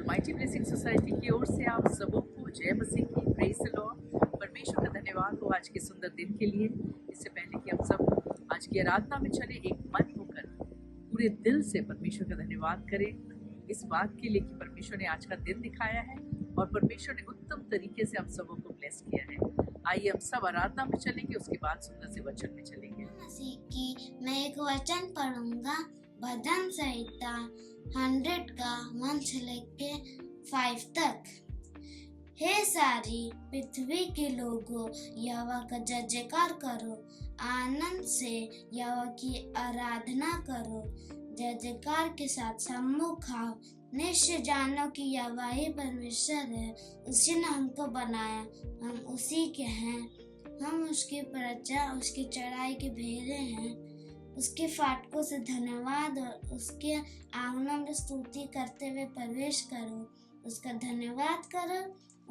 Almighty blessing society की ओर से आप सबों को जय मसीह की, प्रेज द लॉर्ड। परमेश्वर का धन्यवाद हो आज के सुंदर दिन के लिए। इससे पहले कि हम सब आज की आराधना में चले, एक मन होकर पूरे दिल से परमेश्वर का धन्यवाद करें इस बात के लिए कि परमेश्वर ने आज का दिन दिखाया है और परमेश्वर ने उत्तम तरीके से हम सबों को ब्लेस किया है। आइए हम सब आराधना में चलेंगे, उसके बाद सुंदर से वचन में चलेंगे। मसीह की मैं एक वचन पढ़ूंगा, भजन संहिता 100 का 1 से लेके 5 तक। हे सारी पृथ्वी के लोगों, यहोवा का जय जयकार करो, आनंद से यहोवा की आराधना करो, जय जयकार के साथ सम्मुख आओ। निश्चय जानो कि यहोवा ही परमेश्वर है, उसी ने हमको बनाया, हम उसी के हैं। हम उसकी प्रजा, उसकी चढ़ाई के भेड़े हैं। उसके फाटकों से धन्यवाद और उसके आंगनों में स्तुति करते हुए प्रवेश करो। उसका धन्यवाद करो,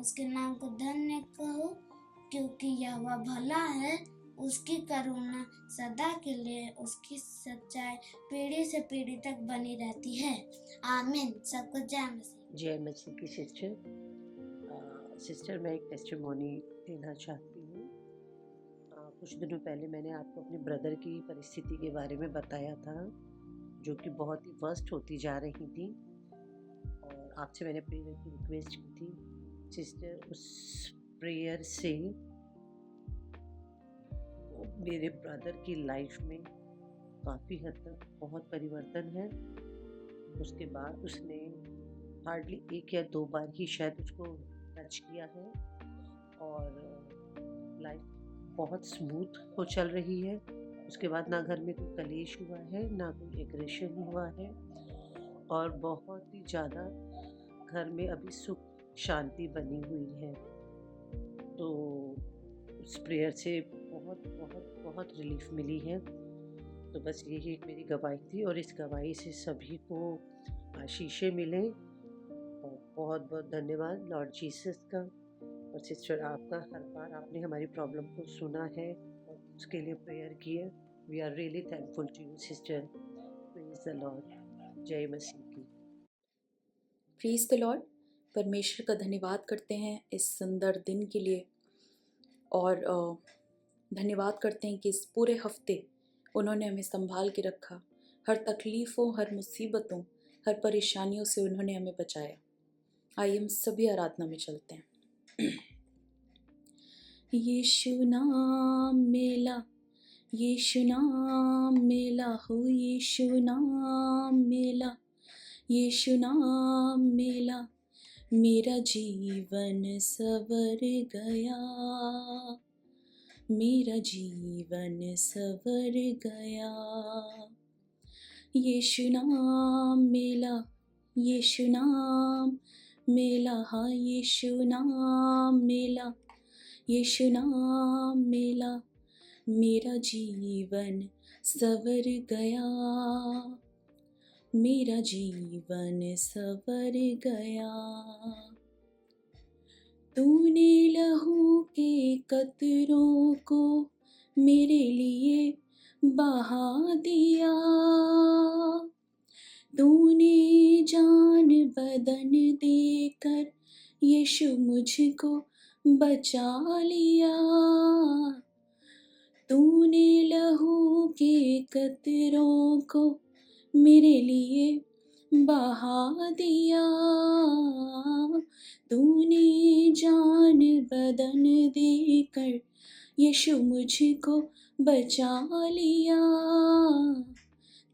उसके नाम को धन्य कहो, क्योंकि यहोवा भला है, उसकी करुणा सदा के लिए, उसकी सच्चाई पीढ़ी से पीढ़ी तक बनी रहती है। आमीन। सबको जय मसीह। जय मसीह की सिस्टर मैं एक टेस्टिमोनी देना चाहती हूँ। कुछ दिनों पहले मैंने आपको अपने ब्रदर की परिस्थिति के बारे में बताया था, जो कि बहुत ही वर्स्ट होती जा रही थी, और आपसे मैंने प्रेयर की रिक्वेस्ट की थी। सिस्टर, उस प्रेयर से मेरे ब्रदर की लाइफ में काफ़ी हद तक बहुत परिवर्तन है। उसके बाद उसने हार्डली 1 या 2 बार ही शायद उसको टच किया है, और लाइफ बहुत स्मूथ हो चल रही है। उसके बाद ना घर में कोई कलेश हुआ है, ना कोई एग्रेशन हुआ है, और बहुत ही ज़्यादा घर में अभी सुख शांति बनी हुई है। तो उस प्रेयर से बहुत बहुत बहुत रिलीफ मिली है। तो बस यही एक मेरी गवाही थी, और इस गवाही से सभी को आशीषें मिलें। और बहुत बहुत धन्यवाद लॉर्ड जीसस का और सिस्टर आपका। हर बार आपने हमारी प्रॉब्लम को सुना है और उसके लिए प्रेयर की है। We are really thankful to you sister. Praise the lord. जय मसीह की। Praise the lord. परमेश्वर का धन्यवाद करते हैं इस सुंदर दिन के लिए, और धन्यवाद करते हैं कि इस पूरे हफ्ते उन्होंने हमें संभाल के रखा। हर तकलीफ़ों, हर मुसीबतों, हर परेशानियों से उन्होंने हमें बचाया। आइए हम सभी आराधना में चलते हैं। यीशु नाम मेला, यीशु नाम मेला हो, यीशु नाम मेला, यीशु नाम मेला, मेरा जीवन सवर गया, मेरा जीवन सवर गया। यीशु नाम मेला, यीशु नाम मेला, हाँ यीशु नाम मेला, यीशु नाम मेला, मेरा जीवन सवर गया, मेरा जीवन सवर गया। तूने लहू के कतरों को मेरे लिए बहा दिया, तूने जान बदन देकर यीशु मुझको बचा लिया। तूने लहू के कतरों को मेरे लिए बहा दिया, तूने जान बदन देकर यीशु मुझको बचा लिया।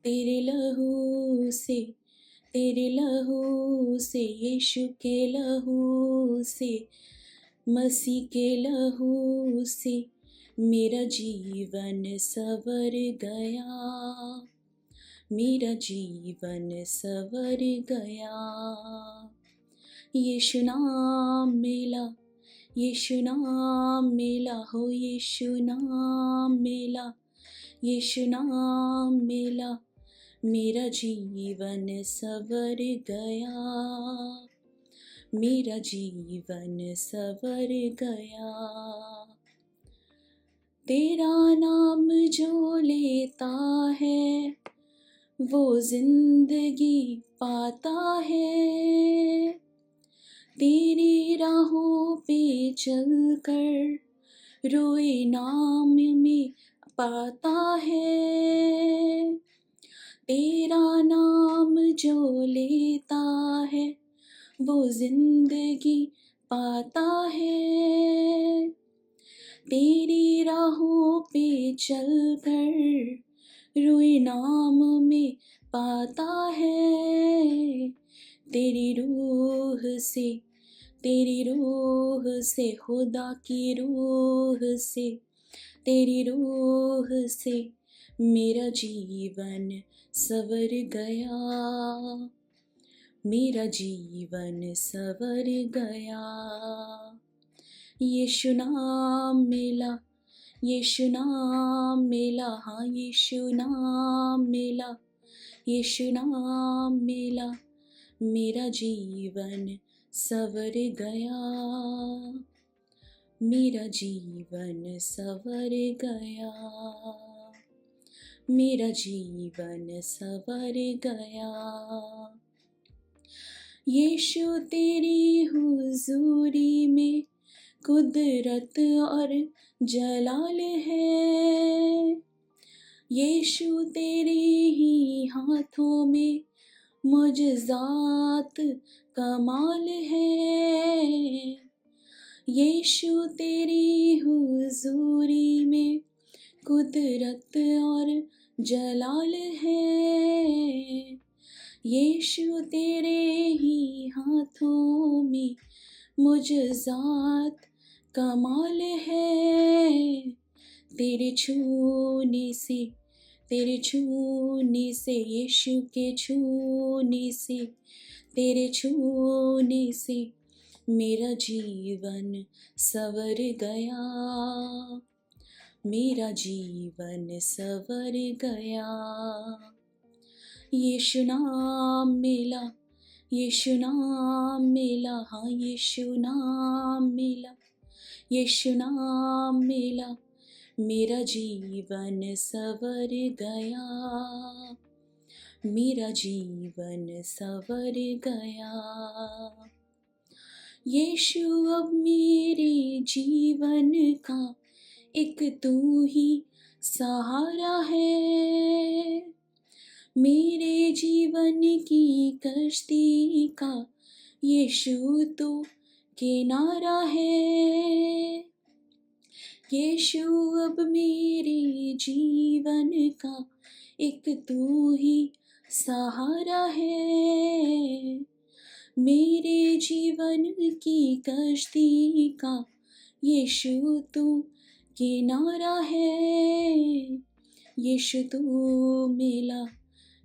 तेरे लहू से, तेरे लहू से, यीशु के लहू से, मसीह के लहू से मेरा जीवन सवर गया, मेरा जीवन सवर गया। यीशु नाम मेला, यीशु नाम मेला हो, यीशु नाम मेला, यीशु नाम मेला, मेरा जीवन सवर गया, मेरा जीवन सवर गया। तेरा नाम जो लेता है वो जिंदगी पाता है, तेरी राहों पे चल कर रोए नाम में पाता है, तेरा नाम जो लेता है वो जिंदगी पाता है। तेरी राहों पे चल कर रोए नाम में पाता है, तेरी रूह से खुदा की रूह से, तेरी रूह से मेरा जीवन सवर गया, मेरा जीवन सवर गया। यीशु नाम मिला, यीशु नाम मिला, हाँ यीशु नाम मिला, यीशु नाम मिला, मेरा जीवन सवर गया, मेरा जीवन सवर गया, मेरा जीवन सवर गया। यीशु तेरी हुजूरी में कुदरत और जलाल है, यीशु तेरे ही हाथों में मुजज़ात कमाल है, यीशु तेरी हुजूरी में कुदरत और जलाल है, यीशु तेरे ही हाथों में मुजज़ात कमाल है। तेरे छूने से, तेरे छूने से, यीशु के छूने से, तेरे छूने से मेरा जीवन सवर गया, मेरा जीवन सवर गया। यीशु नाम मिला, यीशु नाम मिला, हाँ यीशु नाम मिला, यीशु नाम मिला, मेरा जीवन सवर गया, मेरा जीवन सवर गया। यीशु अब मेरे जीवन का एक तू ही सहारा है, मेरे जीवन की कश्ती का यीशु तो किनारा है, यीशु अब मेरे जीवन का एक तू ही सहारा है, मेरे जीवन की कश्ती का यीशु तो किनारा है। यीशु तू मिला,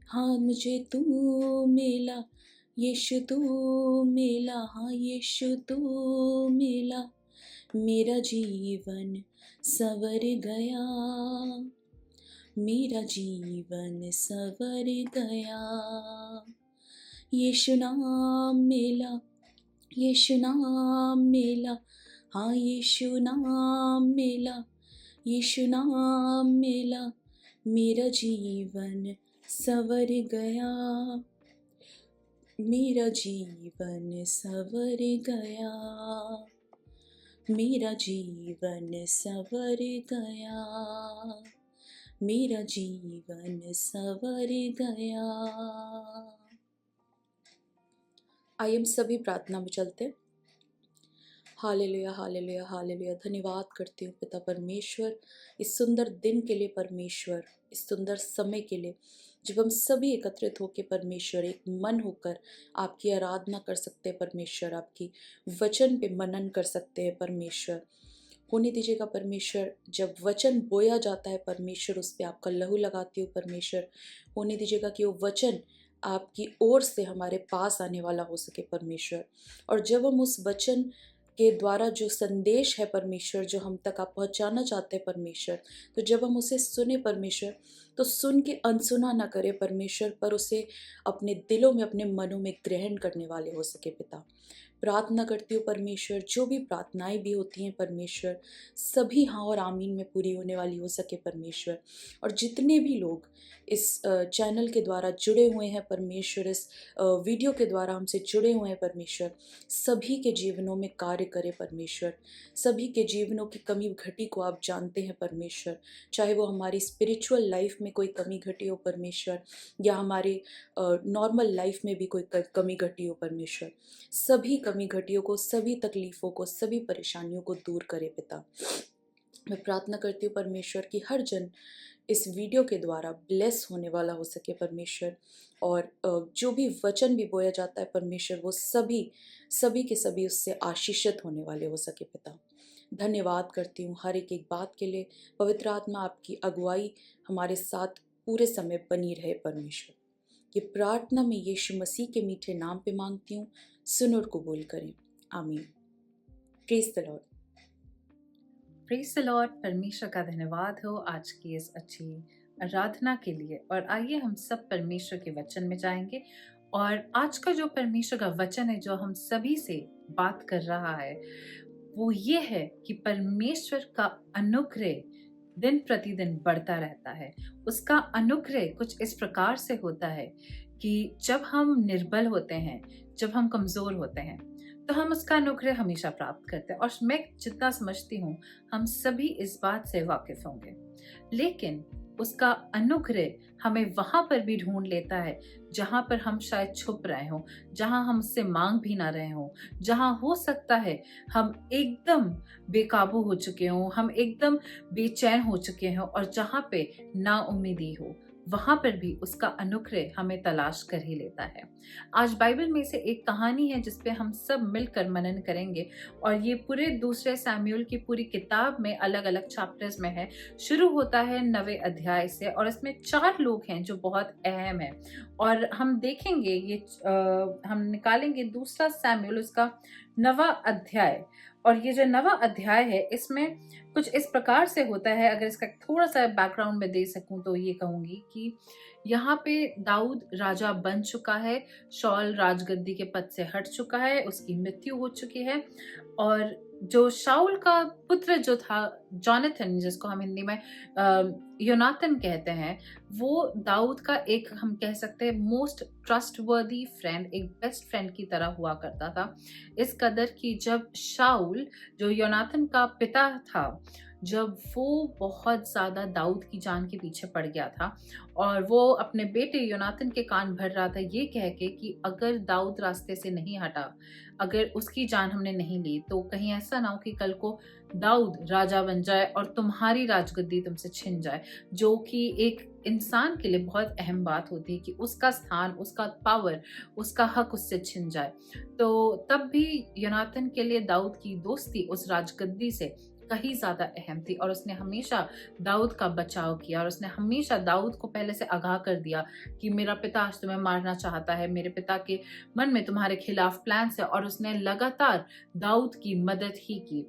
हाँ मुझे तू मिला, यीशु तू मिला, हाँ यीशु तू मिला, मेरा जीवन सवर गया, मेरा जीवन सवर गया। यीशु नाम मिला, यीशु नाम मिला, हाँ यीशु नाम मिला, यीशु नाम मिला, मेरा जीवन सवर गया, मेरा जीवन सवर गया, मेरा जीवन सवर गया, मेरा जीवन सवर गया। आइए हम सभी प्रार्थना में चलते। Hallelujah hallelujah hallelujah. धन्यवाद करती हूँ पिता परमेश्वर इस सुंदर दिन के लिए, परमेश्वर इस सुंदर समय के लिए जब हम सभी एकत्रित होकर परमेश्वर एक मन होकर आपकी आराधना कर सकते हैं परमेश्वर, आपकी वचन पे मनन कर सकते हैं परमेश्वर। होने दीजिएगा परमेश्वर, जब वचन बोया जाता है परमेश्वर उस पर आपका लहू लगाती हूँ परमेश्वर। होने दीजिएगा कि वो वचन आपकी ओर से हमारे पास आने वाला हो सके परमेश्वर, और जब हम उस वचन के द्वारा जो संदेश है परमेश्वर जो हम तक आप पहुंचाना चाहते हैं परमेश्वर, तो जब हम उसे सुने परमेश्वर तो सुन के अनसुना ना करें परमेश्वर, पर उसे अपने दिलों में अपने मनों में ग्रहण करने वाले हो सके पिता प्रार्थना करती हूँ परमेश्वर, जो भी प्रार्थनाएं भी होती हैं परमेश्वर, सभी हाँ और आमीन में पूरी होने वाली हो सके परमेश्वर। और जितने भी लोग इस चैनल के द्वारा जुड़े हुए हैं परमेश्वर, इस वीडियो के द्वारा हमसे जुड़े हुए हैं परमेश्वर, सभी के जीवनों में कार्य करे परमेश्वर। सभी के जीवनों की कमी घटी को आप जानते हैं परमेश्वर, चाहे वो हमारी स्पिरिचुअल लाइफ में कोई कमी घटी हो परमेश्वर, या हमारे नॉर्मल लाइफ में भी कोई कमी घटी हो परमेश्वर। सभी कमी घटियों को, सभी तकलीफ़ों को, सभी परेशानियों को दूर करे पिता। मैं प्रार्थना करती हूँ परमेश्वर कि हर जन इस वीडियो के द्वारा ब्लेस होने वाला हो सके परमेश्वर, और जो भी वचन भी बोया जाता है परमेश्वर, वो सभी के सभी उससे आशीषित होने वाले हो सके पिता। धन्यवाद करती हूँ हर एक बात के लिए। पवित्र आत्मा आपकी अगुवाई हमारे साथ पूरे समय बनी रहे परमेश्वर। ये प्रार्थना में यीशु मसीह के मीठे नाम पे मांगती हूँ, सुन और कबूल करें, आमीन। Praise the Lord. Praise the lord. परमेश्वर का धन्यवाद हो आज की इस अच्छी आराधना के लिए। और आइए हम सब परमेश्वर के वचन में जाएंगे। और आज का जो परमेश्वर का वचन है जो हम सभी से बात कर रहा है वो ये है कि परमेश्वर का अनुग्रह दिन प्रतिदिन बढ़ता रहता है। उसका अनुग्रह कुछ इस प्रकार से होता है कि जब हम निर्बल होते हैं, जब हम कमजोर होते हैं, तो हम उसका अनुग्रह हमेशा प्राप्त करते हैं। और मैं जितना समझती हूँ हम सभी इस बात से वाकिफ होंगे। लेकिन उसका अनुग्रह हमें वहां पर भी ढूंढ लेता है जहां पर हम शायद छुप रहे हों, जहां हम उससे मांग भी ना रहे हों, जहां हो सकता है हम एकदम बेकाबू हो चुके हों, हम एकदम बेचैन हो चुके हों, और जहां पे ना उम्मीदी हो, वहां पर भी उसका अनुग्रह हमें तलाश कर ही लेता है। आज बाइबल में से एक कहानी है जिसपे हम सब मिलकर मनन करेंगे। और ये पूरे दूसरे सैमुएल की पूरी किताब में अलग अलग चैप्टर्स में है। शुरू होता है 9वें अध्याय से, और इसमें 4 लोग हैं जो बहुत अहम है। और हम देखेंगे ये हम निकालेंगे दूसरा सैमुएल उसका 9वां अध्याय। और ये जो 9वां अध्याय है इसमें कुछ इस प्रकार से होता है। अगर इसका थोड़ा सा बैकग्राउंड में दे सकूं तो ये कहूंगी कि यहाँ पे दाऊद राजा बन चुका है, शॉल राजगद्दी के पद से हट चुका है, उसकी मृत्यु हो चुकी है। और जो शाऊल का पुत्र जो था जॉनथन, जिसको हम हिंदी में योनातन कहते हैं, वो दाऊद का एक हम कह सकते हैं मोस्ट ट्रस्टवर्दी फ्रेंड, एक बेस्ट फ्रेंड की तरह हुआ करता था। इस कदर कि जब शाऊल जो योनातन का पिता था, जब वो बहुत ज़्यादा दाऊद की जान के पीछे पड़ गया था, और वो अपने बेटे योनातन के कान भर रहा था ये कह के कि अगर दाऊद रास्ते से नहीं हटा, अगर उसकी जान हमने नहीं ली, तो कहीं ऐसा ना हो कि कल को दाऊद राजा बन जाए और तुम्हारी राजगद्दी तुमसे छिन जाए, जो कि एक इंसान के लिए बहुत अहम बात होती है कि उसका स्थान, उसका पावर, उसका हक उससे छिन जाए। तो तब भी योनातन के लिए दाऊद की दोस्ती उस राजगद्दी से कहीं ज्यादा अहम थी, और उसने हमेशा दाऊद का बचाव किया, और उसने हमेशा दाऊद को पहले से आगाह कर दिया कि मेरा पिता आज तुम्हें मारना चाहता है, मेरे पिता के मन में तुम्हारे खिलाफ प्लान्स है। और उसने लगातार दाऊद की मदद ही की।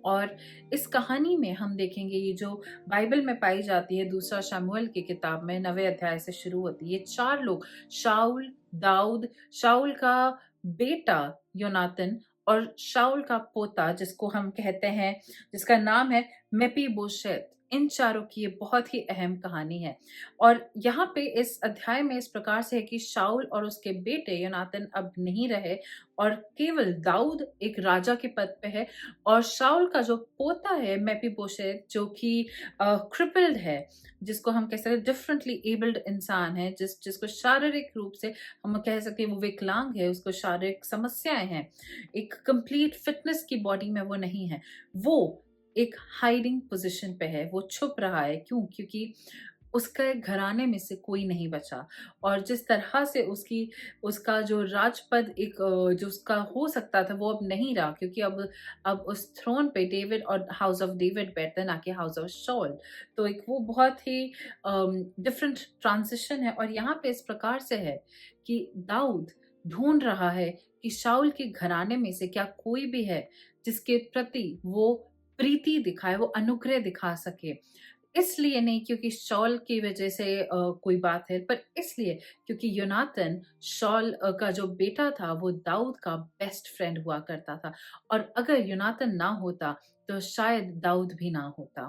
और इस कहानी में हम देखेंगे ये जो बाइबल में पाई जाती है दूसरा शमूएल की किताब में 9वें अध्याय से शुरू होती है। ये 4 लोग, शाऊल, दाऊद, शाऊल का बेटा योनातन, और शाऊल का पोता जिसको हम कहते हैं, जिसका नाम है मेपीबोशेत, इन चारों की ये बहुत ही अहम कहानी है। और यहाँ पे इस अध्याय में इस प्रकार से है कि शाऊल और उसके बेटे योनातन अब नहीं रहे, और केवल दाऊद एक राजा के पद पे है। और शाऊल का जो पोता है मेपीबोशेत, जो कि क्रिपल्ड है, जिसको हम कह सकते हैं डिफरेंटली एबल्ड इंसान है, जिसको शारीरिक रूप से हम कह सकते हैं वो विकलांग है, उसको शारीरिक समस्याएं हैं, एक कंप्लीट फिटनेस की बॉडी में वो नहीं है, वो एक हाइडिंग पोजीशन पे है, वो छुप रहा है। क्यों? क्योंकि उसके घराने में से कोई नहीं बचा। और जिस तरह से उसका जो राजपद एक जो उसका हो सकता था वो अब नहीं रहा, क्योंकि अब उस थ्रोन पे डेविड और हाउस ऑफ डेविड बैठते, ना कि हाउस ऑफ शॉल। तो एक वो बहुत ही डिफरेंट ट्रांजिशन है। और यहाँ पे इस प्रकार से है कि दाऊद ढूंढ रहा है कि शाऊल के घराने में से क्या कोई भी है जिसके प्रति वो प्रीति दिखाए, वो अनुग्रह दिखा सके। इसलिए नहीं क्योंकि शॉल की वजह से कोई बात है, पर इसलिए क्योंकि योनातन शॉल का जो बेटा था वो दाऊद का बेस्ट फ्रेंड हुआ करता था, और अगर योनातन ना होता तो शायद दाऊद भी ना होता।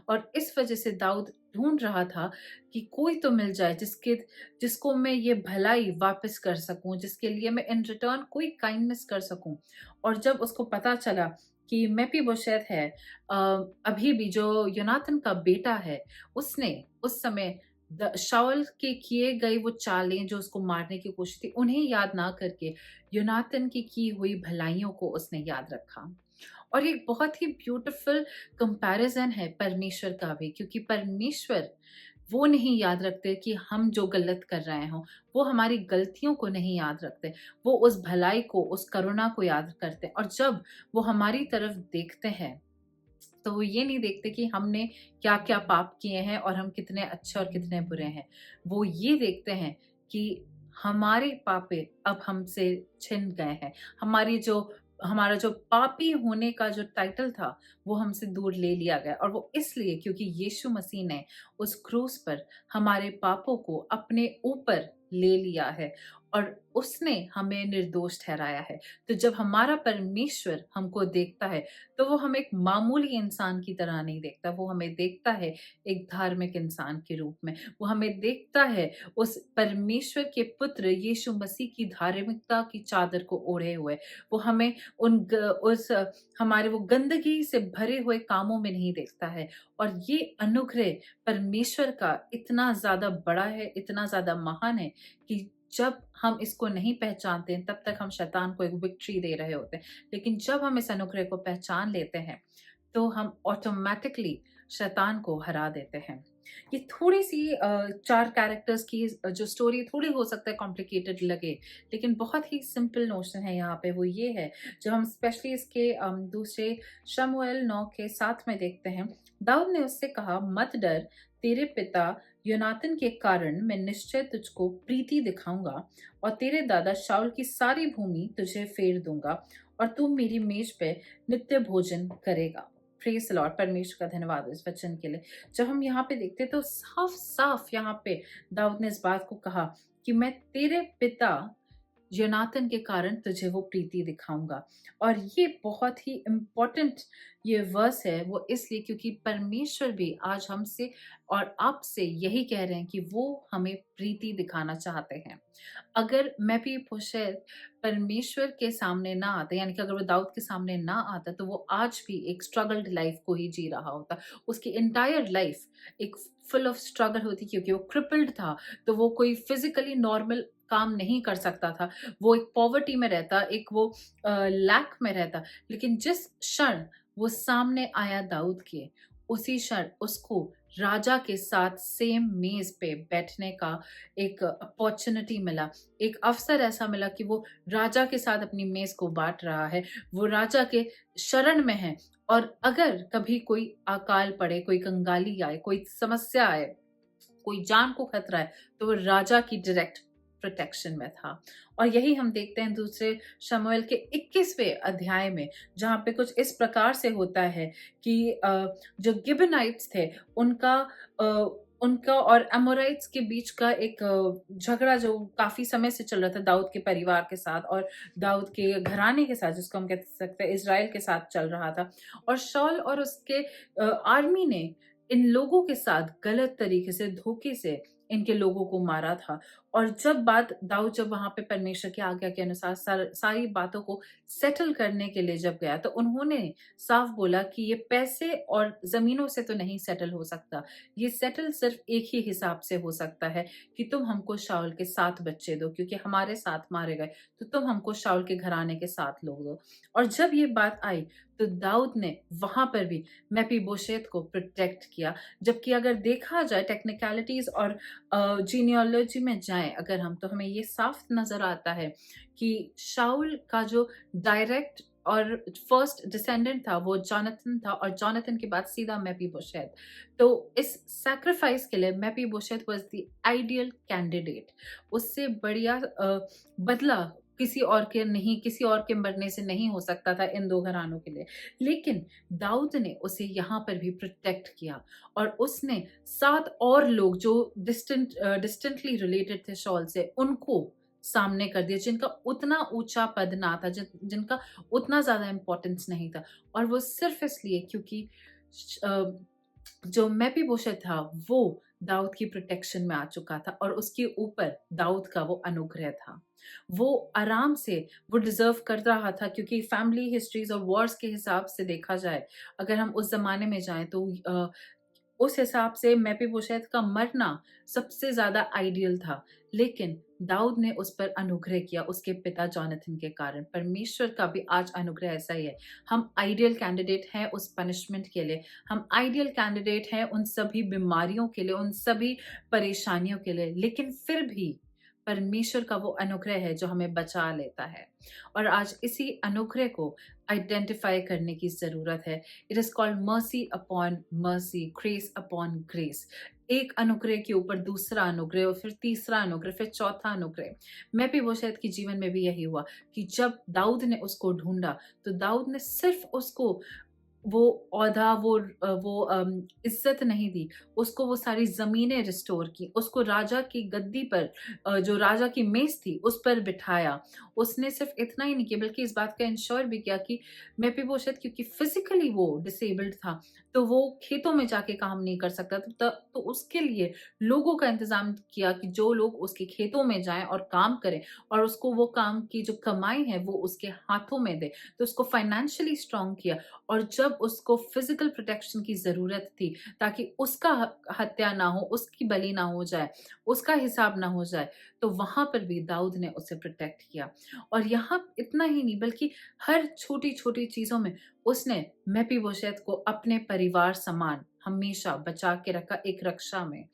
और इस वजह से दाऊद ढूंढ रहा था कि कोई तो मिल जाए जिसको मैं ये भलाई वापस कर सकूं, जिसके लिए मैं इन रिटर्न कोई काइंडनेस कर सकूं। और जब उसको पता चला कि मेफीबोशेत है, अभी भी जो योनातन का बेटा है, उसने उस समय शाऊल के किए गए वो चालें जो उसको मारने की कोशिश थी, उन्हें याद ना करके योनातन की हुई भलाइयों को उसने याद रखा। और एक बहुत ही ब्यूटीफुल कंपैरिजन है परमेश्वर का भी, क्योंकि परमेश्वर वो नहीं याद रखते कि हम जो गलत कर रहे हों, वो हमारी गलतियों को नहीं याद रखते, वो उस भलाई को, उस करुणा को याद करते। और जब वो हमारी तरफ देखते हैं तो वो ये नहीं देखते कि हमने क्या क्या पाप किए हैं और हम कितने अच्छे और कितने बुरे हैं। वो ये देखते हैं कि हमारे पापे अब हमसे छिन गए हैं, हमारा जो पापी होने का जो टाइटल था वो हमसे दूर ले लिया गया। और वो इसलिए क्योंकि यीशु मसीह ने उस क्रूस पर हमारे पापों को अपने ऊपर ले लिया है और उसने हमें निर्दोष ठहराया है। तो जब हमारा परमेश्वर हमको देखता है तो वो हमें एक मामूली इंसान की तरह नहीं देखता, वो हमें देखता है एक धार्मिक इंसान के रूप में। वो हमें देखता है उस परमेश्वर के पुत्र यीशु मसीह की धार्मिकता की चादर को ओढ़े हुए। वो हमें उस हमारे वो गंदगी से भरे हुए कामों में नहीं देखता है। और ये अनुग्रह परमेश्वर का इतना ज्यादा बड़ा है, इतना ज्यादा महान है कि जब हम इसको नहीं पहचानते हैं तब तक हम शैतान को एक विक्ट्री दे रहे होते हैं। लेकिन जब हम इस अनुग्रह को पहचान लेते हैं तो हम ऑटोमेटिकली शैतान को हरा देते हैं। ये थोड़ी सी 4 कैरेक्टर्स की जो स्टोरी थोड़ी हो सकता है कॉम्प्लिकेटेड लगे, लेकिन बहुत ही सिंपल नोशन है यहाँ पे। वो ये है, जब हम स्पेशली इसके दूसरे शमूएल 9 के 7 में देखते हैं, दाऊद ने उससे कहा, मत डर, तेरे पिता योनातन के कारण मैं निश्चय तुझको प्रीति दिखाऊंगा और तेरे दादा शाऊल की सारी भूमि तुझे फेर दूंगा और तू मेरी मेज पे नित्य भोजन करेगा। Praise the lord. परमेश्वर का धन्यवाद इस वचन के लिए। जब हम यहाँ पे देखते तो साफ साफ यहाँ पे दाऊद ने इस बात को कहा कि मैं तेरे पिता योनातन के कारण तुझे वो प्रीति दिखाऊंगा। और ये बहुत ही इम्पोर्टेंट ये वर्स है, वो इसलिए क्योंकि परमेश्वर भी आज हमसे और आपसे यही कह रहे हैं कि वो हमें प्रीति दिखाना चाहते हैं। अगर मेफीबोशेत परमेश्वर के सामने ना आता, यानी कि अगर वो दाऊद के सामने ना आता, तो वो आज भी एक स्ट्रगल्ड लाइफ को ही जी रहा होता। उसकी इंटायर लाइफ एक फुल ऑफ स्ट्रगल होती, क्योंकि वो क्रिपल्ड था, तो वो कोई फिजिकली नॉर्मल काम नहीं कर सकता था। वो एक पॉवर्टी में रहता, एक वो लैक में रहता। लेकिन जिस क्षण वो सामने आया दाऊद के, उसी क्षण उसको राजा के साथ सेम मेज पे बैठने का एक अपॉर्चुनिटी मिला, एक अवसर ऐसा मिला कि वो राजा के साथ अपनी मेज को बांट रहा है, वो राजा के शरण में है। और अगर कभी कोई अकाल पड़े, कोई कंगाली आए, कोई समस्या आए, कोई जान को खतरा है, तो वो राजा की डायरेक्ट प्रोटेक्शन में था। और यही हम देखते हैं दूसरे शमूएल के 21वें अध्याय में, जहाँ पे कुछ इस प्रकार से होता है कि जो गिबनाइट्स थे उनका और अमोराइट्स के बीच का एक झगड़ा जो काफी समय से चल रहा था दाऊद के परिवार के साथ और दाऊद के घराने के साथ, जिसको हम कह सकते हैं इजराइल के साथ चल रहा था। और शाऊल और उसके आर्मी ने इन लोगों के साथ गलत तरीके से, धोखे से इनके लोगों को मारा था। और जब दाऊद जब वहां पे परमेश्वर की आज्ञा के अनुसार सारी बातों को सेटल करने के लिए जब गया, तो उन्होंने साफ बोला कि ये पैसे और जमीनों से तो नहीं सेटल हो सकता, ये सेटल सिर्फ एक ही हिसाब से हो सकता है कि तुम हमको शाऊल के 7 बच्चे दो, क्योंकि हमारे 7 मारे गए, तो तुम हमको शाऊल के घराने के 7 लोग दो। और जब ये बात आई तो दाऊद ने वहां पर भी मेफीबोशेत को प्रोटेक्ट किया। जबकि अगर देखा जाए टेक्निकलिटीज और जीनियोलॉजी में जाए अगर हम, तो हमें ये साफ नजर आता है कि शाऊल का जो डायरेक्ट और फर्स्ट डिसेंडेंट था वो जॉनथन था, और जॉनथन के बाद सीधा मेफीबोशेत। तो इस सैक्रिफाइस के लिए मेफीबोशेत वाज द आइडियल कैंडिडेट। उससे बढ़िया बदला किसी और के नहीं, किसी और के मरने से नहीं हो सकता था इन 2 घरानों के लिए। लेकिन दाऊद ने उसे यहाँ पर भी प्रोटेक्ट किया और उसने 7 और लोग जो डिस्टेंटली रिलेटेड थे शॉल से, उनको सामने कर दिया, जिनका उतना ऊँचा पद ना था, जिनका उतना ज़्यादा इम्पोर्टेंस नहीं था। और वो सिर्फ़ इसलिए क्योंकि जो मेफीबोशेत था वो दाऊद की प्रोटेक्शन में आ चुका था और उसके ऊपर दाऊद का वो अनुग्रह था। वो आराम से वो डिज़र्व कर रहा था, क्योंकि फैमिली हिस्ट्रीज़ और वॉर्स के हिसाब से देखा जाए, अगर हम उस ज़माने में जाएँ तो उस हिसाब से मेफीबोशेत का मरना सबसे ज़्यादा आइडियल था। लेकिन दाऊद ने उस पर अनुग्रह किया उसके पिता जोनाथन के कारण। परमेश्वर का भी आज अनुग्रह ऐसा ही है। हम आइडियल कैंडिडेट हैं उस पनिशमेंट के लिए, हम आइडियल कैंडिडेट हैं उन सभी बीमारियों के लिए, उन सभी परेशानियों के लिए, लेकिन फिर भी परमेश्वर का वो अनुग्रह है जो हमें बचा लेता है। और आज इसी अनुग्रह को आइडेंटिफाई करने की ज़रूरत है। It is called mercy upon mercy, grace upon grace. एक अनुग्रह के ऊपर दूसरा अनुग्रह और फिर तीसरा अनुग्रह, फिर चौथा अनुग्रह। मेफीबोशेत के जीवन में भी यही हुआ कि जब दाऊद ने उसको ढूँढा, तो दाऊद ने सिर्फ़ उसको वो ओहदा, इज़्ज़त नहीं दी, उसको वो सारी ज़मीनें रिस्टोर की, उसको राजा की गद्दी पर जो राजा की मेज़ थी, उस पर बिठाया। उसने सिर्फ़ इतना ही नहीं किया, बल्कि इस बात का इंश्योर भी किया कि मेफीबोशेत, क्योंकि फ़िज़िकली वो डिसेबल्ड था, तो वो खेतों में जाके काम नहीं कर सकता था। तो उसके लिए लोगों का इंतज़ाम किया कि जो लोग उसके खेतों में जाएँ और काम करें और उसको वो काम की जो कमाई है, वो उसके हाथों में दें। तो उसको फ़ाइनेंशियली स्ट्रॉन्ग किया। और जब उसको फिजिकल प्रोटेक्शन की ज़रूरत थी, ताकि उसका हत्या ना हो, उसकी बलि ना हो जाए, उसका हिसाब ना हो जाए, तो वहाँ पर भी दाऊद ने उसे प्रोटेक्ट किया। और यहाँ इतना ही नहीं, बल्कि हर छोटी-छोटी चीज़ों में उसने मेफीबोशेत को अपने परिवार समान हमेशा बचा के रखा, एक रक्षा में।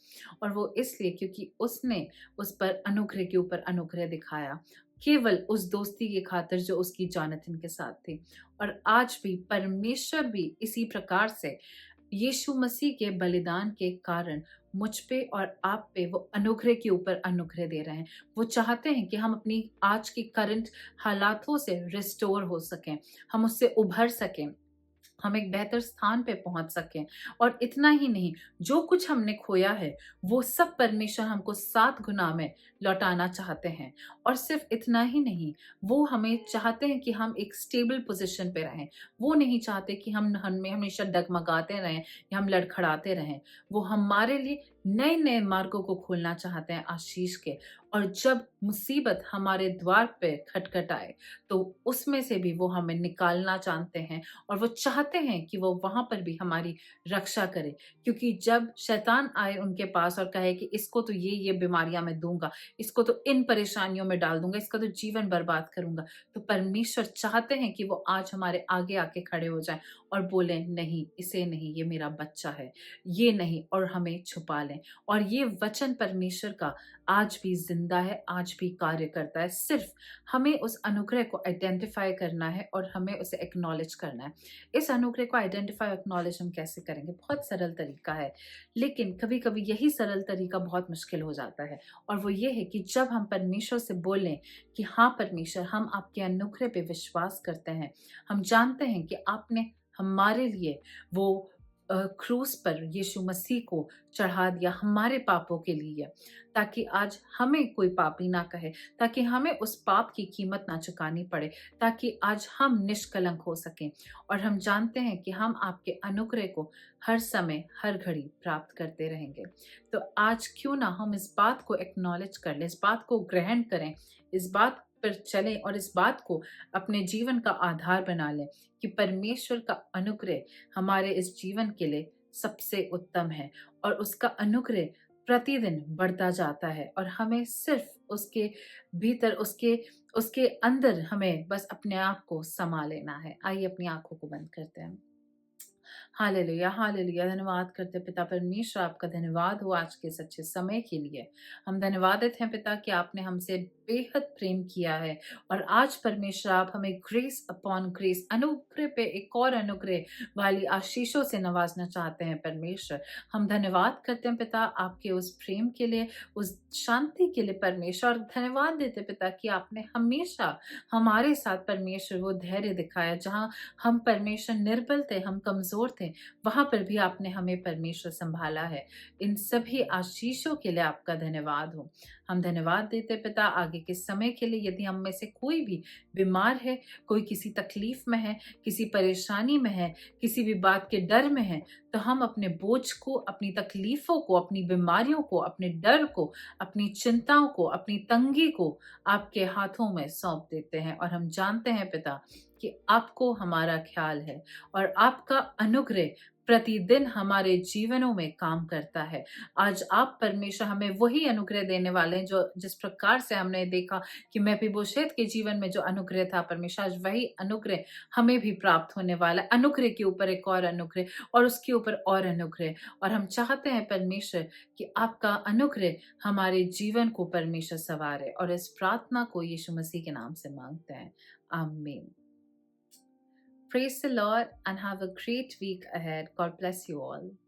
और वो इसलिए क्योंकि उसने उस पर अनुग्रह के ऊपर अनुग्रह दिखाया, केवल उस दोस्ती की खातिर जो उसकी जोनाथन के साथ थी। और आज भी परमेश्वर भी इसी प्रकार से यीशु मसीह के बलिदान के कारण मुझ पे और आप पे वो अनुग्रह के ऊपर अनुग्रह दे रहे हैं। वो चाहते हैं कि हम अपनी आज की करंट हालातों से रिस्टोर हो सकें, हम उससे उभर सकें, हम एक बेहतर स्थान पे पहुंच सकें। और इतना ही नहीं, जो कुछ हमने खोया है वो सब परमेश्वर हमको 7 गुना में लौटाना चाहते हैं। और सिर्फ इतना ही नहीं, वो हमें चाहते हैं कि हम एक स्टेबल पोजीशन पे रहें। वो नहीं चाहते कि हम हमें हमेशा डगमगाते रहें या हम लड़खड़ाते रहें। वो हमारे लिए नए नए मार्गों को खोलना चाहते हैं आशीष के। और जब मुसीबत हमारे द्वार पे खटखटाए, तो उसमें से भी वो हमें निकालना चाहते हैं। और वो चाहते हैं कि वो वहाँ पर भी हमारी रक्षा करे। क्योंकि जब शैतान आए उनके पास और कहे कि इसको तो ये बीमारियां मैं दूंगा, इसको तो इन परेशानियों में डाल दूंगा, इसका तो जीवन बर्बाद करूंगा, तो परमेश्वर चाहते हैं कि वो आज हमारे आगे आके खड़े हो जाएं और बोलें नहीं, इसे नहीं, ये मेरा बच्चा है, ये नहीं, और हमें छुपा लें। और ये वचन परमेश्वर का आज भी जिंदा है, आज भी कार्य करता है। सिर्फ हमें उस अनुग्रह को आइडेंटिफाई करना है और हमें उसे एक्नॉलेज करना है। इस अनुग्रह को आइडेंटिफाई एक्नॉलेज हम कैसे करेंगे? बहुत सरल तरीका है, लेकिन कभी कभी यही सरल तरीका बहुत मुश्किल हो जाता है। और वो ये है कि जब हम परमेश्वर से बोलें कि हाँ परमेश्वर, हम आपके अनुग्रह पे विश्वास करते हैं, हम जानते हैं कि आपने हमारे लिए वो क्रूस पर यीशु मसीह को चढ़ा दिया हमारे पापों के लिए, ताकि आज हमें कोई पापी ना कहे, ताकि हमें उस पाप की कीमत ना चुकानी पड़े, ताकि आज हम निष्कलंक हो सकें। और हम जानते हैं कि हम आपके अनुग्रह को हर समय हर घड़ी प्राप्त करते रहेंगे। तो आज क्यों ना हम इस बात को एक्नॉलेज कर लें, इस बात को ग्रहण करें, इस बात पर चलें और इस बात को अपने जीवन का आधार बना लें कि परमेश्वर का अनुग्रह हमारे इस जीवन के लिए सबसे उत्तम है। और उसका अनुग्रह प्रतिदिन बढ़ता जाता है और हमें सिर्फ उसके भीतर, उसके उसके अंदर हमें बस अपने आप को समा लेना है। आइए अपनी आंखों को बंद करते हैं। Hallelujah, hallelujah. धन्यवाद करते हैं पिता परमेश्वर, आपका धन्यवाद हो आज के सच्चे समय के लिए। हम धन्यवादित हैं पिता कि आपने हमसे बेहद प्रेम किया है। और आज परमेश्वर आप हमें ग्रेस अपॉन ग्रेस, अनुग्रह पे एक और अनुग्रह वाली आशीषों से नवाजना चाहते हैं परमेश्वर। हम धन्यवाद करते हैं पिता आपके उस प्रेम के लिए, उस शांति के लिए परमेश्वर, और धन्यवाद देते पिता कि आपने हमेशा हमारे साथ परमेश्वर वो धैर्य दिखाया। जहाँ हम परमेश्वर निर्बल थे, हम कमजोर थे, वहां पर भी आपने हमें परमेश्वर संभाला है। इन सभी आशीषों के लिए आपका धन्यवाद हो। हम धन्यवाद देते पिता आगे के समय के लिए। यदि हम में से कोई भी बीमार है, कोई किसी तकलीफ में है, किसी परेशानी में है, किसी भी बात के डर में है, तो हम अपने बोझ को, अपनी तकलीफों को, अपनी बीमारियों को, अपने डर को, अपनी चिंताओं को, अपनी तंगी को आपके हाथों में सौंप देते हैं। और हम जानते हैं पिता कि आपको हमारा ख्याल है और आपका अनुग्रह प्रतिदिन हमारे जीवनों में काम करता है। आज आप परमेश्वर हमें वही अनुग्रह देने वाले हैं जो जिस प्रकार से हमने देखा कि मेफीबोशेत के जीवन में जो अनुग्रह था परमेश्वर, आज वही अनुग्रह हमें भी प्राप्त होने वाला है। अनुग्रह के ऊपर एक और अनुग्रह और उसके ऊपर और अनुग्रह। और हम चाहते हैं परमेश्वर कि आपका अनुग्रह हमारे जीवन को परमेश्वर सवारे। और इस प्रार्थना को यीशु मसीह के नाम से मांगते हैं, आमीन। Praise the Lord and have a great week ahead. God bless you all.